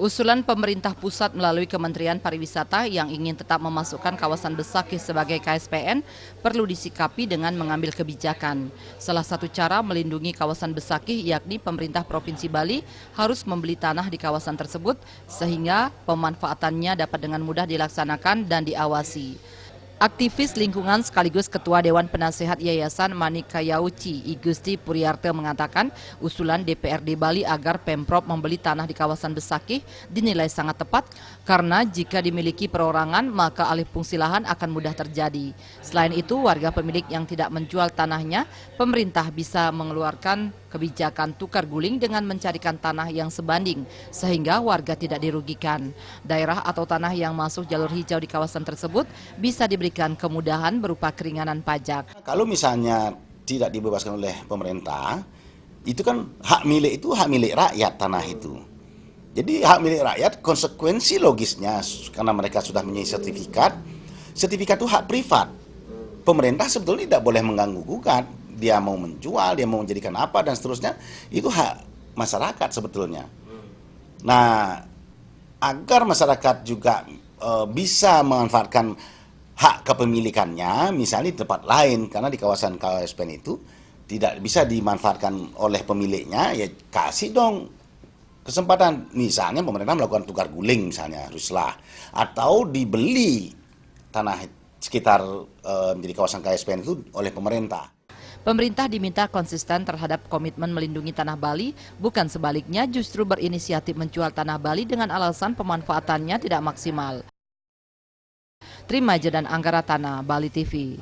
Usulan pemerintah pusat melalui Kementerian Pariwisata yang ingin tetap memasukkan kawasan Besakih sebagai KSPN perlu disikapi dengan mengambil kebijakan. Salah satu cara melindungi kawasan Besakih yakni pemerintah Provinsi Bali harus membeli tanah di kawasan tersebut sehingga pemanfaatannya dapat dengan mudah dilaksanakan dan diawasi. Aktivis lingkungan sekaligus Ketua Dewan Penasehat Yayasan Manika Yauci, I Gusti Puriarte mengatakan usulan DPRD Bali agar Pemprov membeli tanah di kawasan Besakih dinilai sangat tepat karena jika dimiliki perorangan maka alih fungsi lahan akan mudah terjadi. Selain itu, warga pemilik yang tidak menjual tanahnya, pemerintah bisa mengeluarkan kebijakan tukar guling dengan mencarikan tanah yang sebanding sehingga warga tidak dirugikan. Daerah atau tanah yang masuk jalur hijau di kawasan tersebut bisa diberikan kemudahan berupa keringanan pajak. Kalau misalnya tidak dibebaskan oleh pemerintah, itu kan hak milik rakyat tanah itu. Jadi hak milik rakyat konsekuensi logisnya karena mereka sudah mempunyai sertifikat itu hak privat. Pemerintah sebetulnya tidak boleh mengganggu gugat. Dia mau menjual, dia mau menjadikan apa dan seterusnya, itu hak masyarakat sebetulnya. Nah, agar masyarakat juga bisa memanfaatkan hak kepemilikannya, misalnya di tempat lain, karena di kawasan KSPN itu tidak bisa dimanfaatkan oleh pemiliknya, ya kasih dong kesempatan. Misalnya pemerintah melakukan tukar guling misalnya, haruslah. Atau dibeli tanah sekitar menjadi kawasan KSPN itu oleh pemerintah. Pemerintah diminta konsisten terhadap komitmen melindungi tanah Bali, bukan sebaliknya justru berinisiatif menjual tanah Bali dengan alasan pemanfaatannya tidak maksimal. Trimaja dan Anggara Tanah, Bali TV.